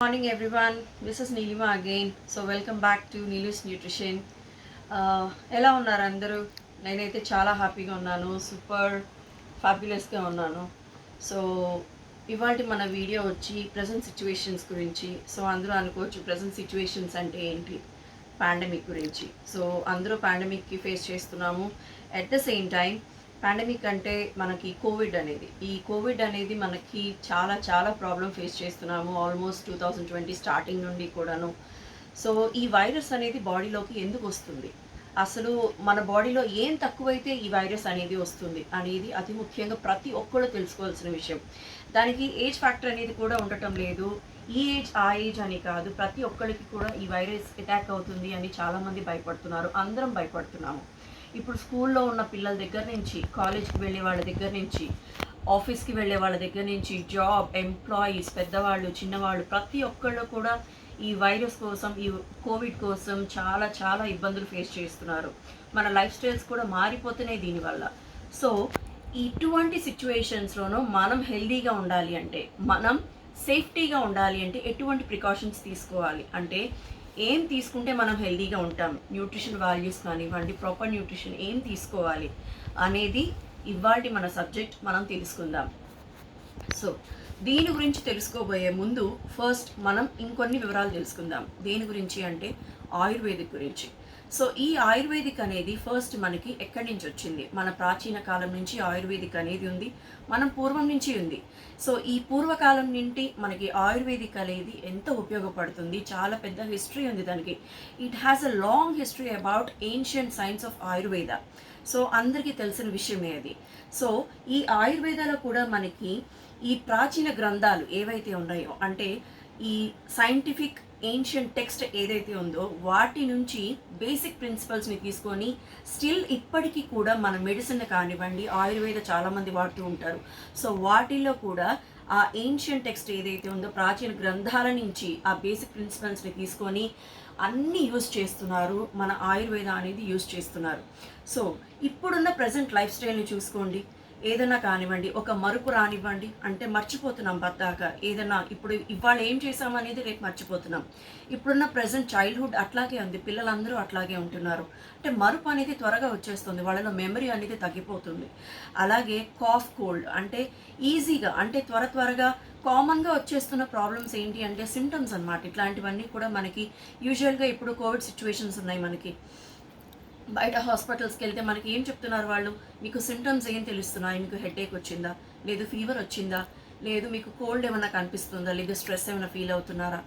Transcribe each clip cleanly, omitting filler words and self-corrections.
Morning everyone, this is Neelima again. So welcome back to Neelu's Nutrition. ఎలా ఉన్నారు అందరూ? నేనైతే చాలా హ్యాపీగా ఉన్నాను, సూపర్ ఫ్యాబ్యులస్గా ఉన్నాను. సో ఇవాళ మన వీడియో వచ్చి ప్రజెంట్ సిచ్యువేషన్స్ గురించి. సో అందరూ అనుకోవచ్చు ప్రజెంట్ సిచ్యువేషన్స్ అంటే ఏంటి, పాండమిక్ గురించి. సో అందరూ పాండమిక్కి ఫేస్ చేస్తున్నాము. At the same time pandemic అంటే మనకి ఈ కోవిడ్ అనేది మనకి చాలా చాలా ప్రాబ్లం ఫేస్ చేస్తున్నాము ఆల్మోస్ట్ 2020 స్టార్టింగ్ నుండి కూడాను. సో ఈ వైరస్ అనేది బాడీలోకి ఎందుకు వస్తుంది, అసలు మన బాడీలో ఏం తక్కువైతే ఈ వైరస్ అనేది వస్తుంది అనేది అతి ముఖ్యంగా ప్రతి ఒక్కళ్ళు తెలుసుకోవాల్సిన విషయం. దానికి ఏజ్ ఫ్యాక్టర్ అనేది కూడా ఉండటం లేదు. ఈ ఏజ్ ఆ ఏజ్ అని కాదు, ప్రతి ఒక్కరికి కూడా ఈ వైరస్ అటాక్ అవుతుంది అని చాలామంది భయపడుతున్నారు, అందరం భయపడుతున్నాము. ఇప్పుడు స్కూల్లో ఉన్న పిల్లల దగ్గర నుంచి, కాలేజ్కి వెళ్ళే వాళ్ళ దగ్గర నుంచి, ఆఫీస్కి వెళ్ళే వాళ్ళ దగ్గర నుంచి, జాబ్ ఎంప్లాయీస్, పెద్దవాళ్ళు చిన్నవాళ్ళు ప్రతి ఒక్కళ్ళు కూడా ఈ వైరస్ కోసం, ఈ కోవిడ్ కోసం చాలా చాలా ఇబ్బందులు ఫేస్ చేస్తున్నారు. మన లైఫ్ స్టైల్స్ కూడా మారిపోతున్నాయి దీనివల్ల. సో ఇటువంటి సిచ్యువేషన్స్లోనూ మనం హెల్దీగా ఉండాలి అంటే, మనం సేఫ్టీగా ఉండాలి అంటే ఎటువంటి ప్రికాషన్స్ తీసుకోవాలి అంటే, ఏం తీసుకుంటే మనం హెల్దీగా ఉంటాం, న్యూట్రిషన్ వాల్యూస్ కానివ్వండి, ప్రాపర్ న్యూట్రిషన్ ఏం తీసుకోవాలి అనేది ఇవాళ మన సబ్జెక్ట్. మనం తెలుసుకుందాం. సో దీని గురించి తెలుసుకోబోయే ముందు ఫస్ట్ మనం ఇంకొన్ని వివరాలు తెలుసుకుందాం. దేని గురించి అంటే ఆయుర్వేదిక్ గురించి. సో ఈ ఆయుర్వేదిక్ అనేది ఫస్ట్ మనకి ఎక్కడి నుంచి వచ్చింది? మన ప్రాచీన కాలం నుంచి ఆయుర్వేదిక్ అనేది ఉంది, మనం పూర్వం నుంచి ఉంది. సో ఈ పూర్వకాలం నుండి మనకి ఆయుర్వేదిక్ అనేది ఎంత ఉపయోగపడుతుంది, చాలా పెద్ద హిస్టరీ ఉంది దానికి. It has a long history about ancient science of Ayurveda. So అందరికీ తెలిసిన విషయమే అది. సో ఈ ఆయుర్వేదాలో కూడా మనకి ఈ ప్రాచీన గ్రంథాలు ఏవైతే ఉన్నాయో, అంటే ఈ సైంటిఫిక్ ఏన్షియంట్ టెక్స్ట్ ఏదైతే ఉందో వాటి నుంచి బేసిక్ ప్రిన్సిపల్స్ని తీసుకొని స్టిల్ ఇప్పటికీ కూడా మన మెడిసిన్ కానివ్వండి, ఆయుర్వేద చాలామంది వాడుతూ ఉంటారు. సో వాటిలో కూడా ఆ ఏన్షియంట్ టెక్స్ట్ ఏదైతే ఉందో ప్రాచీన గ్రంథాల నుంచి ఆ బేసిక్ ప్రిన్సిపల్స్ని తీసుకొని అన్నీ యూజ్ చేస్తున్నారు, మన ఆయుర్వేద అనేది యూజ్ చేస్తున్నారు. సో ఇప్పుడున్న ప్రజెంట్ లైఫ్ స్టైల్ని చూసుకోండి, ఏదైనా కానివ్వండి, ఒక మరుపు రానివ్వండి, అంటే మర్చిపోతున్నాం పద్దాక. ఏదైనా ఇప్పుడు ఇవాళ ఏం చేసామనేది రేపు మర్చిపోతున్నాం. ఇప్పుడున్న ప్రజెంట్ చైల్డ్హుడ్ అట్లాగే ఉంది, పిల్లలందరూ అట్లాగే ఉంటున్నారు. అంటే మరుపు అనేది త్వరగా వచ్చేస్తుంది, వాళ్ళలో మెమరీ అనేది తగ్గిపోతుంది. అలాగే కాఫ్ కోల్డ్ అంటే ఈజీగా, అంటే త్వరగా కామన్గా వచ్చేస్తున్న ప్రాబ్లమ్స్ ఏంటి అంటే సిమ్టమ్స్ అన్నమాట. ఇట్లాంటివన్నీ కూడా మనకి యూజువల్గా ఇప్పుడు కోవిడ్ సిచ్యువేషన్స్ ఉన్నాయి మనకి. బయట హాస్పిటల్స్కి వెళ్తే మనకి ఏం చెప్తున్నారు వాళ్ళు, మీకు సిమ్టమ్స్ ఏం తెలుస్తున్నాయి, మీకు హెడేక్ వచ్చిందా, లేదు ఫీవర్ వచ్చిందా, లేదు మీకు కోల్డ్ ఏమైనా కనిపిస్తుందా, లేదు స్ట్రెస్ ఏమైనా ఫీల్ అవుతున్నారా,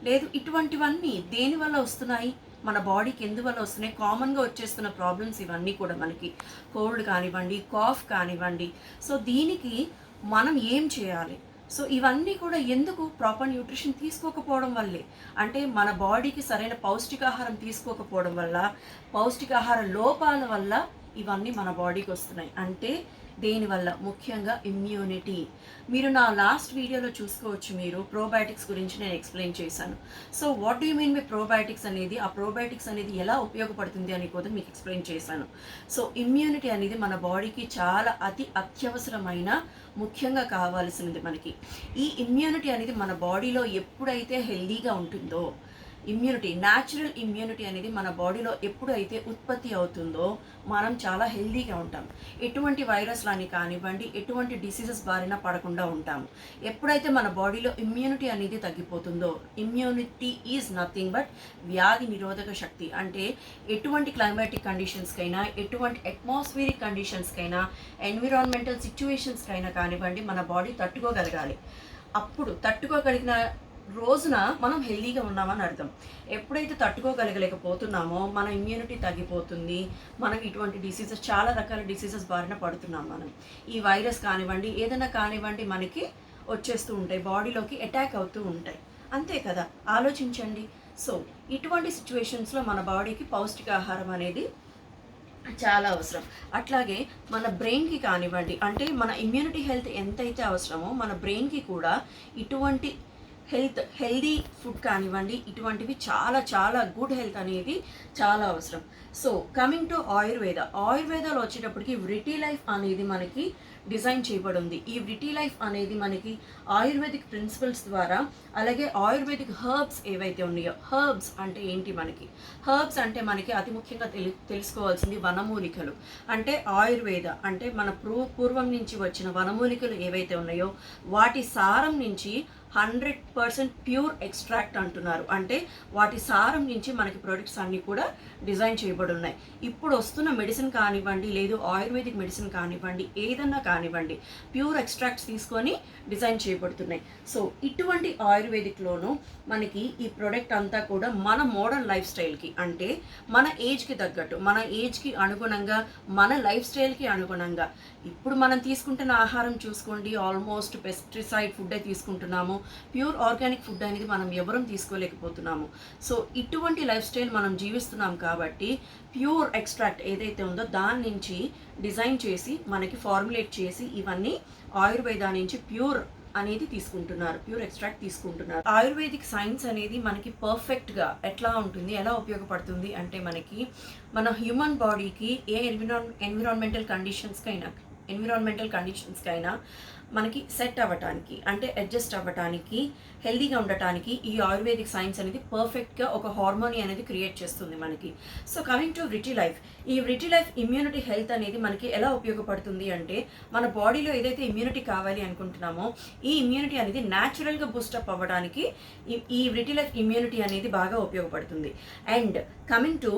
లేదు ఇటువంటివన్నీ దేనివల్ల వస్తున్నాయి, మన బాడీకి ఎందువల్ల వస్తున్నాయి, కామన్గా వచ్చేస్తున్న ప్రాబ్లమ్స్ ఇవన్నీ కూడా మనకి. కోల్డ్ కానివ్వండి, కాఫ్ కానివ్వండి. సో దీనికి మనం ఏం చేయాలి? సో ఇవన్నీ కూడా ఎందుకు? ప్రాపర్ న్యూట్రిషన్ తీసుకోకపోవడం వల్లే. అంటే మన బాడీకి సరైన పౌష్టికాహారం తీసుకోకపోవడం వల్ల, పౌష్టికాహార లోపాల వల్ల ఇవన్నీ మన బాడీకి వస్తున్నాయి. అంటే దేనివల్ల? ముఖ్యంగా ఇమ్యూనిటీ. మీరు నా లాస్ట్ వీడియోలో చూసుకోవచ్చు, మీరు ప్రోబయాటిక్స్ గురించి నేను ఎక్స్ప్లెయిన్ చేశాను. So what do you mean by probiotics అనేది, ఆ ప్రోబయాటిక్స్ అనేది ఎలా ఉపయోగపడుతుంది అని కూడా మీకు ఎక్స్ప్లెయిన్ చేశాను. సో ఇమ్యూనిటీ అనేది మన బాడీకి చాలా అత్యవసరమైన, ముఖ్యంగా కావాల్సినది మనకి. ఈ ఇమ్యూనిటీ అనేది మన బాడీలో ఎప్పుడైతే హెల్దీగా ఉంటుందో, ఇమ్యూనిటీ, న్యాచురల్ ఇమ్యూనిటీ అనేది మన బాడీలో ఎప్పుడైతే ఉత్పత్తి అవుతుందో మనం చాలా హెల్దీగా ఉంటాం. ఎటువంటి వైరస్లని కానివ్వండి, ఎటువంటి డిసీజెస్ బారిన పడకుండా ఉంటాము. ఎప్పుడైతే మన బాడీలో ఇమ్యూనిటీ అనేది తగ్గిపోతుందో, ఇమ్యూనిటీ ఈజ్ నథింగ్ బట్ వ్యాధి నిరోధక శక్తి. అంటే ఎటువంటి క్లైమాటిక్ కండిషన్స్కైనా, ఎటువంటి అట్మాస్ఫియరిక్ కండిషన్స్కైనా, ఎన్విరాన్మెంటల్ సిచ్యువేషన్స్కైనా కానివ్వండి, మన బాడీ తట్టుకోగలగాలి. అప్పుడు తట్టుకోగలిగిన రోజున మనం హెల్దీగా ఉన్నామని అర్థం. ఎప్పుడైతే తట్టుకోగలగలేకపోతున్నామో మన ఇమ్యూనిటీ తగ్గిపోతుంది, మనం ఇటువంటి డిసీజెస్, చాలా రకాల డిసీజెస్ బారిన పడుతున్నాం మనం. ఈ వైరస్ కానివ్వండి, ఏదైనా కానివ్వండి మనకి వచ్చేస్తూ ఉంటాయి, బాడీలోకి అటాక్ అవుతూ ఉంటాయి. అంతే కదా, ఆలోచించండి. సో ఇటువంటి సిచ్యువేషన్స్లో మన బాడీకి పౌష్టికాహారం అనేది చాలా అవసరం. అట్లాగే మన బ్రెయిన్కి కానివ్వండి, అంటే మన ఇమ్యూనిటీ హెల్త్ ఎంతైతే అవసరమో మన బ్రెయిన్కి కూడా ఇటువంటి హెల్దీ ఫుడ్ కానివ్వండి, ఇటువంటివి చాలా చాలా గుడ్ హెల్త్ అనేది చాలా అవసరం. సో కమింగ్ టు ఆయుర్వేదాలో వచ్చేటప్పటికి విటిలైఫ్ అనేది మనకి డిజైన్ చేయబడి ఉంది. ఈ విటీ లైఫ్ అనేది మనకి ఆయుర్వేదిక్ ప్రిన్సిపల్స్ ద్వారా, అలాగే ఆయుర్వేదిక్ హర్బ్స్ ఏవైతే ఉన్నాయో, హర్బ్స్ అంటే ఏంటి, హర్బ్స్ అంటే మనకి అతి ముఖ్యంగా తెలుసుకోవాల్సింది వనమూలికలు. అంటే ఆయుర్వేద అంటే మన పూర్వం నుంచి వచ్చిన వనమూలికలు ఏవైతే ఉన్నాయో వాటి సారం నుంచి 100% ప్యూర్ ఎక్స్ట్రాక్ట్ అంటున్నారు. అంటే వాటి సారం నుంచి మనకి ప్రొడక్ట్స్ అన్నీ కూడా డిజైన్ చేయబడి ఉన్నాయి. ఇప్పుడు వస్తున్న మెడిసిన్ కానివ్వండి, లేదు ఆయుర్వేదిక్ మెడిసిన్ కానివ్వండి, ఏదన్నా కానివ్వండి, ప్యూర్ ఎక్స్ట్రాక్ట్స్ తీసుకొని డిజైన్ చేయబడుతున్నాయి. సో ఇటువంటి ఆయుర్వేదిక్లోనూ మనకి ఈ ప్రోడక్ట్ అంతా కూడా మన మోడర్న్ లైఫ్ స్టైల్కి, అంటే మన ఏజ్కి తగ్గట్టు, మన ఏజ్కి అనుగుణంగా, మన లైఫ్ స్టైల్కి అనుగుణంగా, ఇప్పుడు మనం తీసుకుంటున్న ఆహారం చూసుకోండి, ఆల్మోస్ట్ పెస్టిసైడ్ ఫుడ్డే తీసుకుంటున్నాము. ప్యూర్ ఆర్గానిక్ ఫుడ్ అనేది మనం ఎవరూ తీసుకోలేకపోతున్నాము. సో ఇటువంటి లైఫ్ స్టైల్ మనం జీవిస్తున్నాం కాబట్టి ప్యూర్ ఎక్స్ట్రాక్ట్ ఏదైతే ఉందో దాని నుంచి డిజైన్ చేసి మనకి ఫార్ములేట్ చేసి ఇవన్నీ ఆయుర్వేదా నుంచి ప్యూర్ అనేది తీసుకుంటున్నారు, ప్యూర్ ఎక్స్ట్రాక్ట్ తీసుకుంటున్నారు. ఆయుర్వేదిక్ సైన్స్ అనేది మనకి పర్ఫెక్ట్గా ఎట్లా ఉంటుంది, ఎలా ఉపయోగపడుతుంది అంటే మనకి మన హ్యూమన్ బాడీకి ఏ ఎన్విరాన్మెంటల్ కండిషన్స్కైనా మనకి సెట్ అవ్వటానికి, అంటే అడ్జస్ట్ అవ్వటానికి, హెల్దీగా ఉండటానికి ఈ ఆయుర్వేదిక్ సైన్స్ అనేది పర్ఫెక్ట్గా ఒక హార్మోనీ అనేది క్రియేట్ చేస్తుంది మనకి. So coming to witty life, ఈ విటీ లైఫ్ ఇమ్యూనిటీ హెల్త్ అనేది మనకి ఎలా ఉపయోగపడుతుంది అంటే మన బాడీలో ఏదైతే ఇమ్యూనిటీ కావాలి అనుకుంటున్నామో ఈ ఇమ్యూనిటీ అనేది న్యాచురల్గా బూస్టప్ అవ్వడానికి ఈ విటీ లైఫ్ ఇమ్యూనిటీ అనేది బాగా ఉపయోగపడుతుంది. అండ్ కమింగ్ టు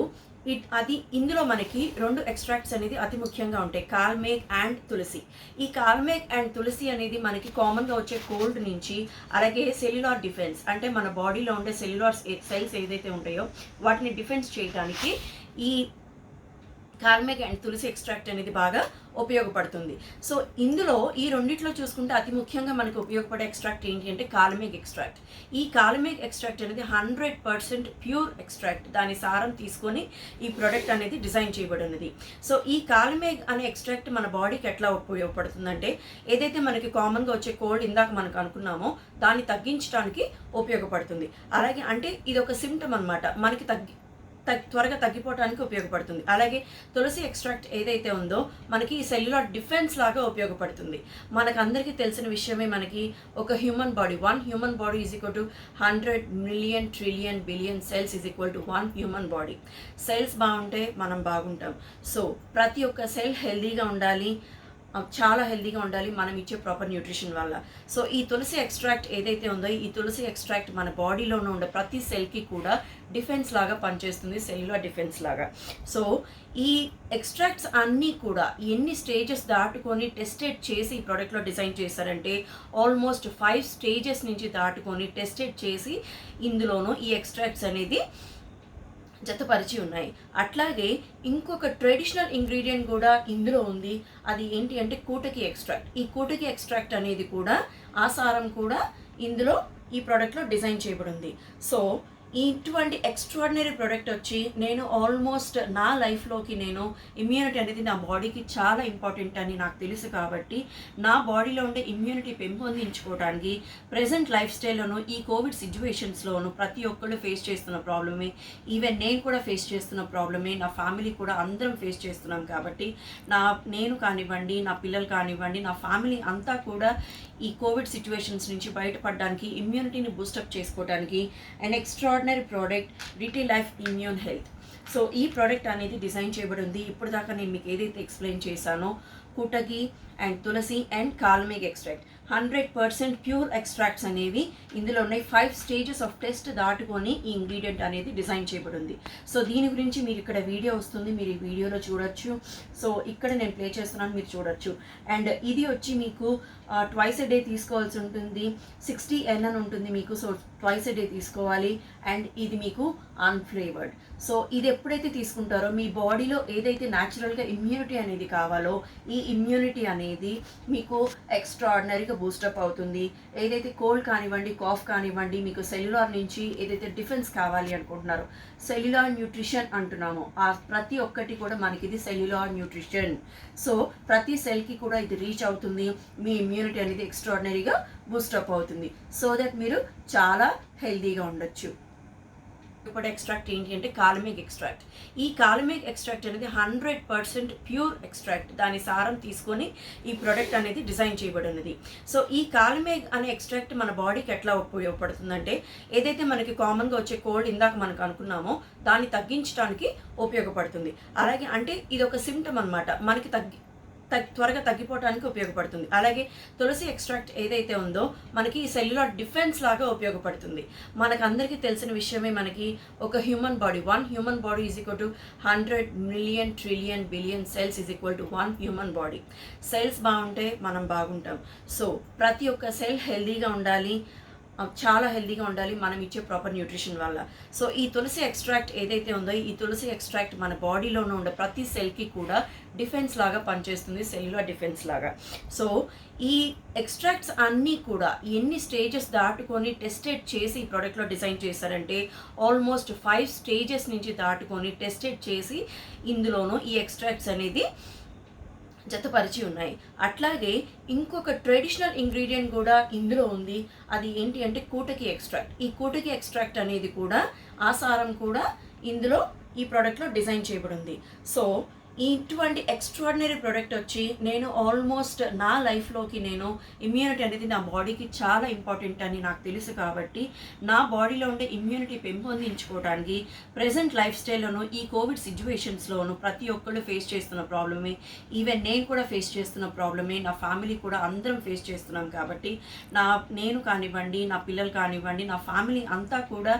ఇందులో మనకి 2 ఎక్స్ట్రాక్ట్స్ అనేది అతి ముఖ్యంగా ఉంటాయి, కాల్మేగ్ అండ్ తులసి. ఈ కాల్మేగ్ అండ్ తులసి అనేది మనకి కామన్గా వచ్చే కోల్డ్ నుంచి, అలాగే సెల్యులార్ డిఫెన్స్ అంటే మన బాడీలో ఉండే సెల్యులార్ సెల్స్ ఏదైతే ఉంటాయో వాటిని డిఫెన్స్ చేయడానికి ఈ కాల్మేగ్ అండ్ తులసి ఎక్స్ట్రాక్ట్ అనేది బాగా ఉపయోగపడుతుంది. సో ఇందులో ఈ రెండిట్లో చూసుకుంటే అతి ముఖ్యంగా మనకు ఉపయోగపడే ఎక్స్ట్రాక్ట్ ఏంటి అంటే కాల్మేగ్ ఎక్స్ట్రాక్ట్. ఈ కాల్మేగ్ ఎక్స్ట్రాక్ట్ అనేది 100% ప్యూర్ ఎక్స్ట్రాక్ట్, దాని సారం తీసుకొని ఈ ప్రోడక్ట్ అనేది డిజైన్ చేయబడి ఉన్నది. సో ఈ కాల్మేగ్ అనే ఎక్స్ట్రాక్ట్ మన బాడీకి ఎట్లా ఉపయోగపడుతుందంటే ఏదైతే మనకి కామన్గా వచ్చే కోల్డ్ ఇందాక మనకు అనుకున్నామో దాన్ని తగ్గించడానికి ఉపయోగపడుతుంది. అలాగే అంటే ఇది ఒక సిమ్టమ్ అనమాట, మనకి త్వరగా తగ్గిపోవడానికి ఉపయోగపడుతుంది. అలాగే తులసి ఎక్స్ట్రాక్ట్ ఏదైతే ఉందో మనకి సెల్యులార్ డిఫెన్స్ లాగా ఉపయోగపడుతుంది. మనకందరికీ తెలిసిన విషయమే, మనకి ఒక human body, 1 human body is equal to 100 million trillion billion cells is equal to 1 human body. Cells బాగుంటే మనం బాగుంటాం. సో ప్రతి ఒక్క సెల్ హెల్దీగా ఉండాలి, చాలా హెల్దీగా ఉండాలి మనం ఇచ్చే ప్రాపర్ న్యూట్రిషన్ వల్ల. సో ఈ తులసి ఎక్స్ట్రాక్ట్ ఏదైతే ఉందో ఈ తులసి ఎక్స్ట్రాక్ట్ మన బాడీలోనే ఉండే ప్రతి సెల్కి కూడా డిఫెన్స్ లాగా పనిచేస్తుంది, సెల్యులర్ డిఫెన్స్ లాగా. సో ఈ ఎక్స్ట్రాక్ట్స్ అన్నీ కూడా ఎన్ని స్టేజెస్ దాటుకొని టెస్టెడ్ చేసి ఈ ప్రోడక్ట్లో డిజైన్ చేశారంటే ఆల్మోస్ట్ 5 స్టేజెస్ నుంచి దాటుకొని టెస్టెడ్ చేసి ఇందులోనూ ఈ ఎక్స్ట్రాక్ట్స్ అనేది జతపరిచి ఉన్నాయి. అట్లాగే ఇంకొక ట్రెడిషనల్ ఇంగ్రీడియంట్ కూడా ఇందులో ఉంది, అది ఏంటి అంటే కూటకి ఎక్స్ట్రాక్ట్. ఈ కూటకి ఎక్స్ట్రాక్ట్ అనేది కూడా ఆసారం కూడా ఇందులో ఈ ప్రోడక్ట్లో డిజైన్ చేయబడి ఉంది. సో ఇటువంటి ఎక్స్ట్రాడినరీ ప్రోడక్ట్ వచ్చి నేను ఆల్మోస్ట్ నా లైఫ్లోకి నేను ఇమ్యూనిటీ అనేది నా బాడీకి చాలా ఇంపార్టెంట్ అని నాకు తెలుసు కాబట్టి నా బాడీలో ఉండే ఇమ్యూనిటీ పెంపొందించుకోవడానికి ప్రజెంట్ లైఫ్ స్టైల్లోనూ ఈ కోవిడ్ సిచ్యువేషన్స్లోనూ ప్రతి ఒక్కళ్ళు ఫేస్ చేస్తున్న ప్రాబ్లమే, ఈవెన్ నేను కూడా ఫేస్ చేస్తున్న ప్రాబ్లమే, నా ఫ్యామిలీ కూడా అందరం ఫేస్ చేస్తున్నాం కాబట్టి నేను కానివ్వండి, నా పిల్లలు కానివ్వండి, నా ఫ్యామిలీ అంతా కూడా ఈ కోవిడ్ సిచ్యువేషన్స్ నుంచి బయటపడడానికి, ఇమ్యూనిటీని బూస్టప్ చేసుకోవడానికి and extraordinary product Vitilife immune health. So ఈ ప్రోడక్ట్ అనేది డిజైన్ చేయబడి ఉంది. ఇప్పుడు దాకా నేను మీకు ఏదైతే ఎక్స్ప్లెయిన్ చేశానో kutki and tulsi and kalmegh extract 100% pure extracts అనేవి ఇందులో ఉన్నాయి. 5 స్టేజెస్ ఆఫ్ టెస్ట్ దాటుకొని ఈ ఇంగ్రీడియంట్ అనేది డిజైన్ చేయబడి ఉంది. సో దీని గురించి మీరు ఇక్కడ వీడియో వస్తుంది, మీరు ఈ వీడియోలో చూడొచ్చు. సో ఇక్కడ నేను ప్లే చేస్తున్నాను, మీరు చూడొచ్చు. అండ్ ఇది వచ్చి మీకు ట్వైస్ ఎ డే తీసుకోవాల్సి ఉంటుంది, 60 ml ఉంటుంది మీకు. సో ట్వైస్ ఎ డే తీసుకోవాలి. అండ్ ఇది మీకు అన్ఫ్లేవర్డ్. సో ఇది ఎప్పుడైతే తీసుకుంటారో మీ బాడీలో ఏదైతే న్యాచురల్గా ఇమ్యూనిటీ అనేది కావాలో ఈ ఇమ్యూనిటీ అనేది మీకు ఎక్స్ట్రాడినరీగా బూస్టప్ అవుతుంది. ఏదైతే కోల్డ్ కానివ్వండి, కాఫ్ కానివ్వండి, మీకు సెల్యులార్ నుంచి ఏదైతే డిఫెన్స్ కావాలి అనుకుంటున్నారో సెల్యులార్ న్యూట్రిషన్ అంటున్నామో ఆ ప్రతి ఒక్కటి కూడా మనకి ఇది సెల్యులార్ న్యూట్రిషన్. సో ప్రతి సెల్కి కూడా ఇది రీచ్ అవుతుంది, మీ ఇమ్యూనిటీ అనేది ఎక్స్ట్రాడినరీగా బూస్టప్ అవుతుంది. సో దట్ మీరు చాలా హెల్తీగా ఉండొచ్చు. ఇప్పుడు ఎక్స్ట్రాక్ట్ ఏంటి అంటే కాలమిక్ ఎక్స్ట్రాక్ట్. ఈ కాలమిక్ ఎక్స్ట్రాక్ట్ అనేది 100% ప్యూర్ ఎక్స్ట్రాక్ట్. దాని సారం తీసుకొని ఈ ప్రోడక్ట్ అనేది డిజైన్ చేయబడినది. సో ఈ కాలమిక్ అనే ఎక్స్ట్రాక్ట్ మన బాడీకి ఎట్లా ఉపయోగపడుతుందంటే, ఏదైతే మనకి కామన్గా వచ్చే కోల్డ్ ఇందాక మనకు అనుకున్నామో దాన్ని తగ్గించడానికి ఉపయోగపడుతుంది. అలాగే అంటే ఇది ఒక సిమ్టమ్ అనమాట, మనకి త్వరగా తగ్గిపోవడానికి ఉపయోగపడుతుంది. అలాగే తులసి ఎక్స్ట్రాక్ట్ ఏదైతే ఉందో మనకి సెల్యులార్ డిఫెన్స్ లాగా ఉపయోగపడుతుంది. మనకు అందరికీ తెలిసిన విషయమే, మనకి ఒక human body, 1 human body is equal to 100 million trillion billion cells is equal to 1 human body. Cells బాగుంటే మనం బాగుంటాం. సో ప్రతి ఒక్క సెల్ హెల్దీగా ఉండాలి, చాలా హెల్దీగా ఉండాలి మనం ఇచ్చే ప్రాపర్ న్యూట్రిషన్ వల్ల. సో ఈ తులసి ఎక్స్ట్రాక్ట్ ఏదైతే ఉందో, ఈ తులసి ఎక్స్ట్రాక్ట్ మన బాడీలోనే ఉండే ప్రతి సెల్కి కూడా డిఫెన్స్ లాగా పనిచేస్తుంది, సెల్యులర్ డిఫెన్స్ లాగా. సో ఈ ఎక్స్ట్రాక్ట్స్ అన్నీ కూడా ఎన్ని స్టేజెస్ దాటుకొని టెస్టెడ్ చేసి ఈ ప్రోడక్ట్లో డిజైన్ చేశారంటే, ఆల్మోస్ట్ 5 స్టేజెస్ నుంచి దాటుకొని టెస్టెడ్ చేసి ఇందులోనూ ఈ ఎక్స్ట్రాక్ట్స్ అనేది జతపరిచి ఉన్నాయి. అట్లాగే ఇంకొక ట్రెడిషనల్ ఇంగ్రీడియంట్ కూడా ఇందులో ఉంది. అది ఏంటి అంటే కూటకి ఎక్స్ట్రాక్ట్. ఈ కూటకి ఎక్స్ట్రాక్ట్ అనేది కూడా ఆసారం కూడా ఇందులో ఈ ప్రోడక్ట్లో డిజైన్ చేయబడింది. సో ఇటువంటి ఎక్స్ట్రాడినరీ ప్రోడక్ట్ వచ్చి నేను ఆల్మోస్ట్ నా లైఫ్లోకి నేను ఇమ్యూనిటీ అనేది నా బాడీకి చాలా ఇంపార్టెంట్ అని నాకు తెలుసు కాబట్టి, నా బాడీలో ఉండే ఇమ్యూనిటీ పెంపొందించుకోవడానికి ప్రజెంట్ లైఫ్ స్టైల్లోనూ ఈ కోవిడ్ సిచ్యువేషన్స్లోనూ ప్రతి ఒక్కళ్ళు ఫేస్ చేస్తున్న ప్రాబ్లమే, ఈవెన్ నేను కూడా ఫేస్ చేస్తున్న ప్రాబ్లమే, నా ఫ్యామిలీ కూడా అందరం ఫేస్ చేస్తున్నాం కాబట్టి, నేను కానివ్వండి, నా పిల్లలు కానివ్వండి, నా ఫ్యామిలీ అంతా కూడా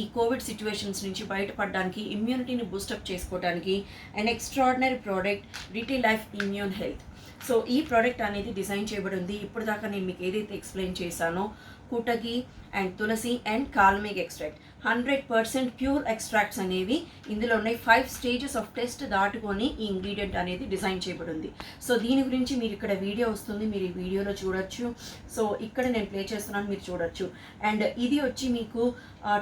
ఈ కోవిడ్ సిచ్యువేషన్స్ నుంచి బయటపడడానికి, ఇమ్యూనిటీని బూస్టప్ చేసుకోవడానికి and extraordinary product Vitilife immune health. So ఈ ప్రోడక్ట్ అనేది డిజైన్ చేయబడి ఉంది. ఇప్పుడు దాకా నేను మీకు ఏదైతే ఎక్స్ప్లెయిన్ చేశానో, kutki and tulsi and kalmegh extract 100% pure extracts అనేవి ఇందులో ఉన్నాయి. 5 స్టేజెస్ ఆఫ్ టెస్ట్ దాటుకొని ఈ ఇంగ్రీడియంట్ అనేది డిజైన్ చేయబడి ఉంది. సో దీని గురించి మీరు ఇక్కడ వీడియో వస్తుంది, మీరు ఈ వీడియోలో చూడొచ్చు. సో ఇక్కడ నేను ప్లే చేస్తున్నాను, మీరు చూడొచ్చు. అండ్ ఇది వచ్చి మీకు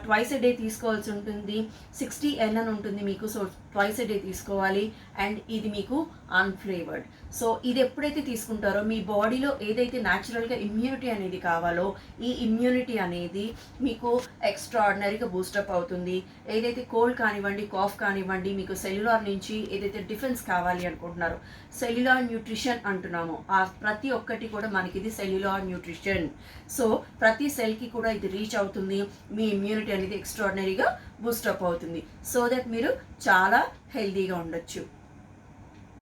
ట్వైస్ ఎ డే తీసుకోవాల్సి ఉంటుంది. 60 ml ఉంటుంది మీకు. సో ట్వైస్ ఎ డే తీసుకోవాలి. అండ్ ఇది మీకు అన్ఫ్లేవర్డ్. సో ఇది ఎప్పుడైతే తీసుకుంటారో మీ బాడీలో ఏదైతే న్యాచురల్గా ఇమ్యూనిటీ అనేది కావాలో, ఈ ఇమ్యూనిటీ అనేది మీకు ఎక్స్ట్రాడినరీగా బూస్టప్ అవుతుంది. ఏదైతే కోల్డ్ కానివ్వండి, కాఫ్ కానివ్వండి, మీకు సెల్యులార్ నుంచి ఏదైతే డిఫెన్స్ కావాలి అనుకుంటున్నారో, సెల్యులార్ న్యూట్రిషన్ అంటున్నామో, ఆ ప్రతి ఒక్కటి కూడా మనకి ఇది సెల్యులార్ న్యూట్రిషన్. సో ప్రతి సెల్కి కూడా ఇది రీచ్ అవుతుంది. మీ ఇమ్యూనిటీ అనేది ఎక్స్ట్రాడినరీగా బూస్టప్ అవుతుంది. సో దట్ మీరు చాలా హెల్దీగా ఉండొచ్చు.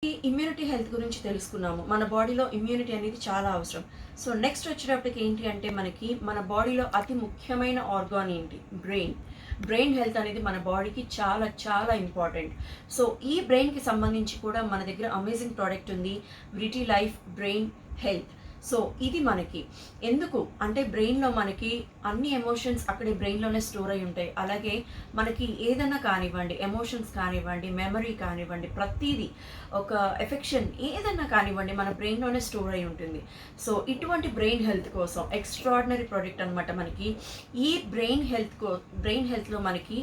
ఈ ఇమ్యూనిటీ హెల్త్ గురించి తెలుసుకున్నాము. మన బాడీలో ఇమ్యూనిటీ అనేది చాలా అవసరం. సో నెక్స్ట్ వచ్చేటప్పటికి ఏంటి అంటే, మనకి మన బాడీలో అతి ముఖ్యమైన ఆర్గాన్ ఏంటి? బ్రెయిన్ హెల్త్ అనేది మన బాడీకి చాలా చాలా ఇంపార్టెంట్. సో ఈ బ్రెయిన్కి సంబంధించి కూడా మన దగ్గర అమేజింగ్ ప్రోడక్ట్ ఉంది, రిటీ లైఫ్ బ్రెయిన్ హెల్త్. సో ఇది మనకి ఎందుకు అంటే, బ్రెయిన్లో మనకి అన్ని ఎమోషన్స్ అక్కడే బ్రెయిన్లోనే స్టోర్ అయి ఉంటాయి. అలాగే మనకి ఏదైనా కానివ్వండి, ఎమోషన్స్ కానివ్వండి, మెమరీ కానివ్వండి, ప్రతిదీ ఒక ఎఫెక్షన్ ఏదైనా కానివ్వండి మన బ్రెయిన్లోనే స్టోర్ అయి ఉంటుంది. సో ఇటువంటి బ్రెయిన్ హెల్త్ కోసం ఎక్స్ట్రాడినరీ ప్రోడక్ట్ అనమాట మనకి. ఈ బ్రెయిన్ హెల్త్లో మనకి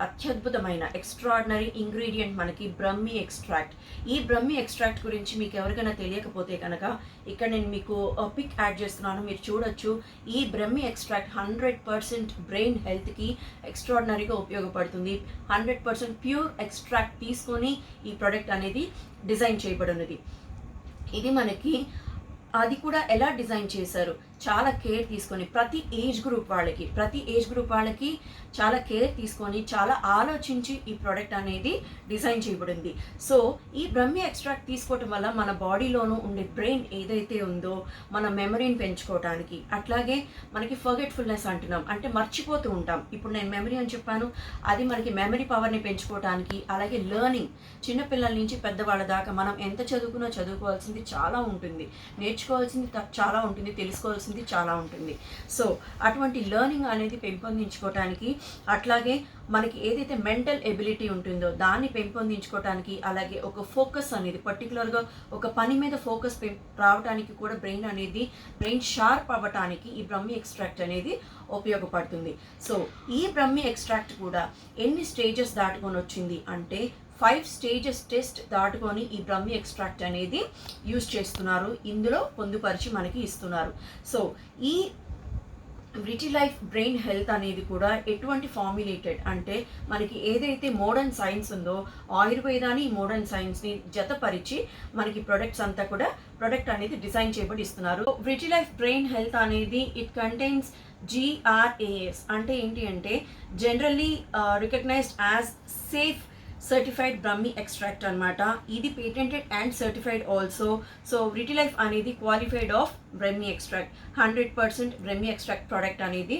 అత్యద్భుతమైన ఎక్స్ట్రాడినరీ ఇంగ్రీడియంట్ మనకి బ్రహ్మి ఎక్స్ట్రాక్ట్. ఈ బ్రహ్మి ఎక్స్ట్రాక్ట్ గురించి మీకు ఎవరికైనా తెలియకపోతే కనుక ఇక్కడ నేను మీకు పిక్ యాడ్ చేస్తున్నాను, మీరు చూడొచ్చు. ఈ బ్రహ్మి ఎక్స్ట్రాక్ట్ 100% బ్రెయిన్ హెల్త్కి ఎక్స్ట్రాడినరీగా ఉపయోగపడుతుంది. 100% ప్యూర్ ఎక్స్ట్రాక్ట్ తీసుకొని ఈ ప్రోడక్ట్ అనేది డిజైన్ చేయబడినది. ఇది మనకి అది కూడా ఎలా డిజైన్ చేశారు, చాలా కేర్ తీసుకొని ప్రతి ఏజ్ గ్రూప్ వాళ్ళకి చాలా కేర్ తీసుకొని చాలా ఆలోచించి ఈ ప్రోడక్ట్ అనేది డిజైన్ చేయబడింది. సో ఈ బ్రహ్మి ఎక్స్ట్రాక్ట్ తీసుకోవటం వల్ల మన బాడీలోనూ ఉండే బ్రెయిన్ ఏదైతే ఉందో మన మెమరీని పెంచుకోవడానికి, అట్లాగే మనకి ఫర్గెట్ఫుల్నెస్ అంటున్నాం అంటే మర్చిపోతూ ఉంటాం. ఇప్పుడు నేను మెమరీ అని చెప్పాను, అది మనకి మెమరీ పవర్ని పెంచుకోవడానికి, అలాగే లెర్నింగ్ చిన్నపిల్లల నుంచి పెద్దవాళ్ళ దాకా మనం ఎంత చదువుకోవాల్సింది చాలా ఉంటుంది, నేర్చుకోవాల్సింది చాలా ఉంటుంది, తెలుసుకోవాల్సింది చాలా ఉంటుంది. సో అటువంటి లెర్నింగ్ అనేది పెంపొందించుకోవటానికి, అట్లాగే మనకి ఏదైతే మెంటల్ ఎబిలిటీ ఉంటుందో దాన్ని పెంపొందించుకోవటానికి, అలాగే ఒక ఫోకస్ అనేది పర్టికులర్గా ఒక పని మీద ఫోకస్ రావడానికి కూడా బ్రెయిన్ షార్ప్ అవ్వటానికి ఈ బ్రహ్మి ఎక్స్ట్రాక్ట్ అనేది ఉపయోగపడుతుంది. సో ఈ బ్రహ్మి ఎక్స్ట్రాక్ట్ కూడా ఎన్ని స్టేజెస్ దాటుకొని వచ్చింది అంటే 5 స్టేజెస్ టెస్ట్ దాటుకొని ఈ బ్రహ్మి ఎక్స్ట్రాక్ట్ అనేది యూజ్ చేస్తున్నారు, ఇందులో పొందుపరిచి మనకి ఇస్తున్నారు. సో ఈ విటి లైఫ్ బ్రెయిన్ హెల్త్ అనేది కూడా ఎటువంటి ఫార్ములేటెడ్ అంటే మనకి ఏదైతే మోడర్న్ సైన్స్ ఉందో ఆయుర్వేదాన్ని మోడర్న్ సైన్స్ని జతపరిచి మనకి ప్రొడక్ట్స్ అంతా కూడా ప్రొడక్ట్ అనేది డిజైన్ చేయబడి ఇస్తున్నారు. విటి లైఫ్ బ్రెయిన్ హెల్త్ అనేది ఇట్ కంటైన్స్ GRAS అంటే ఏంటి అంటే generally recognized as safe certified brahmi extract అనమాట. ఇది patented and certified also. So Vitilife అనేది qualified of brahmi extract 100% brahmi extract product అనేది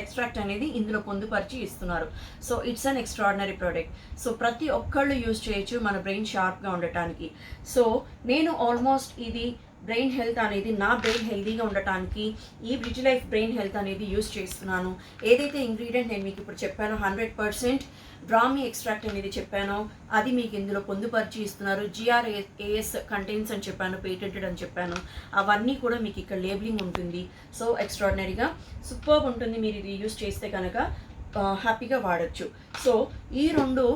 ఎక్స్ట్రాక్ట్ అనేది ఇందులో పొందుపరిచి ఇస్తున్నారు. So it's an extraordinary product. So ప్రతి ఒక్కళ్ళు యూజ్ చేయొచ్చు మన బ్రెయిన్ షార్ప్గా ఉండటానికి. సో నేను ఆల్మోస్ట్ ఇది బ్రెయిన్ హెల్త్ అనేది నా బ్రెయిన్ హెల్తీగా ఉండటానికి ఈ విటిలైఫ్ బ్రెయిన్ హెల్త్ అనేది యూజ్ చేస్తున్నాను. ఏదైతే ఇంగ్రీడియంట్ నేను మీకు ఇప్పుడు చెప్పానో 100% బ్రాహ్మి ఎక్స్ట్రాక్ట్ అనేది చెప్పానో అది మీకు ఇందులో పొందుపరిచి ఇస్తున్నారు. GRAS కంటెంట్స్ అని చెప్పాను, పేటెంటెడ్ అని చెప్పాను, అవన్నీ కూడా మీకు ఇక్కడ లేబులింగ్ ఉంటుంది. సో ఎక్స్ట్రాడినరీగా సూపర్బ్ ఉంటుంది. మీరు ఇది యూజ్ చేస్తే కనుక హ్యాపీగా వాడచ్చు. సో ఈ రెండు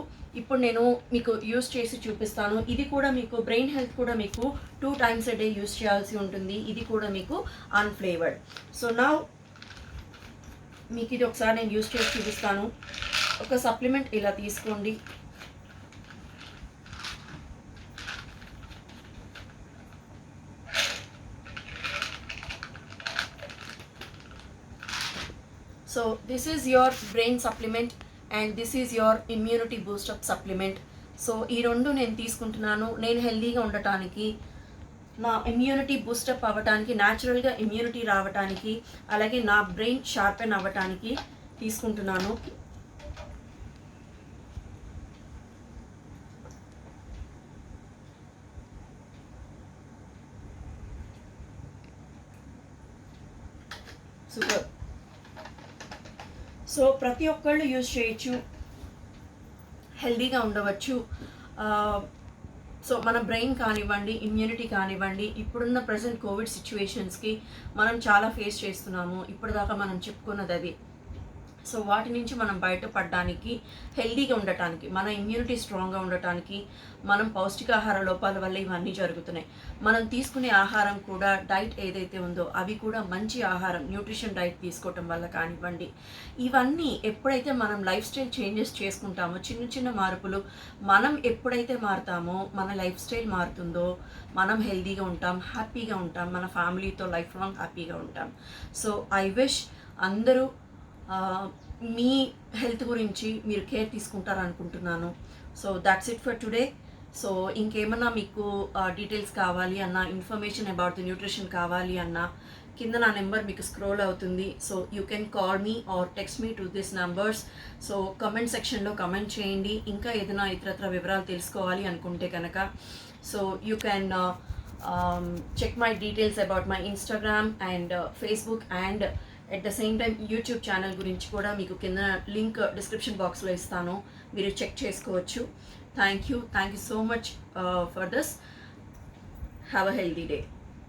ఇప్పుడు నేను మీకు యూస్ చేసి చూపిస్తాను. ఇది కూడా మీకు బ్రెయిన్ హెల్త్ కూడా మీకు 2 times a day యూస్ చేయాల్సి ఉంటుంది. ఇది కూడా మీకు అన్ఫ్లేవర్డ్. సో నా మీకు ఇది ఒకసారి నేను యూస్ చేసి చూపిస్తాను. ఒక సప్లిమెంట్ ఇలా తీసుకోండి. So this is your brain supplement and this is your immunity boost up supplement. So ఈ రెండు నేను తీసుకుంటున్నాను నేను హెల్దీగా ఉండటానికి, నా ఇమ్యూనిటీ బూస్టప్ అవ్వటానికి, న్యాచురల్గా ఇమ్యూనిటీ రావటానికి, అలాగే నా బ్రెయిన్ షార్పెన్ అవ్వటానికి తీసుకుంటున్నాను. సూపర్. సో ప్రతి ఒక్కళ్ళు యూజ్ చేయొచ్చు, హెల్దీగా ఉండవచ్చు. సో మన బ్రెయిన్ కానివ్వండి, ఇమ్యూనిటీ కానివ్వండి, ఇప్పుడున్న ప్రజెంట్ కోవిడ్ సిచ్యువేషన్స్కి మనం చాలా ఫేస్ చేస్తున్నాము. ఇప్పటిదాకా మనం చెప్పుకున్నది అది. సో వాటి నుంచి మనం బయటపడడానికి, హెల్దీగా ఉండటానికి, మన ఇమ్యూనిటీ స్ట్రాంగ్గా ఉండటానికి, మనం పౌష్టికాహార లోపాల వల్ల ఇవన్నీ జరుగుతున్నాయి. మనం తీసుకునే ఆహారం కూడా డైట్ ఏదైతే ఉందో అవి కూడా మంచి ఆహారం, న్యూట్రిషన్ డైట్ తీసుకోవటం వల్ల కానివ్వండి, ఇవన్నీ ఎప్పుడైతే మనం లైఫ్ స్టైల్ చేంజెస్ చేసుకుంటామో, చిన్న చిన్న మార్పులు మనం ఎప్పుడైతే మారుతామో మన లైఫ్ స్టైల్ మారుతుందో మనం హెల్దీగా ఉంటాం, హ్యాపీగా ఉంటాం, మన ఫ్యామిలీతో లైఫ్ లాంగ్ హ్యాపీగా ఉంటాం. సో ఐ విష్ అందరూ మీ హెల్త్ గురించి మీరు కేర్ తీసుకుంటారనుకుంటున్నాను. So that's it for today. So ఇంకేమన్నా మీకు డీటెయిల్స్ కావాలి అన్నా, ఇన్ఫర్మేషన్ అబౌట్ ది న్యూట్రిషన్ కావాలి అన్నా కింద నా నెంబర్ మీకు స్క్రోల్ అవుతుంది. So you can call me or text me to this numbers. So comment సెక్షన్లో కమెంట్ చేయండి. ఇంకా ఏదైనా ఇతరత్ర వివరాలు తెలుసుకోవాలి అనుకుంటే కనుక so you can check my details about my Instagram and Facebook and at the same time YouTube channel గురించి కూడా మీకు కింద లింక్ డిస్క్రిప్షన్ బాక్స్లో ఇస్తాను, మీరు చెక్ చేసుకోవచ్చు. Thank you so much for this. Have a healthy day.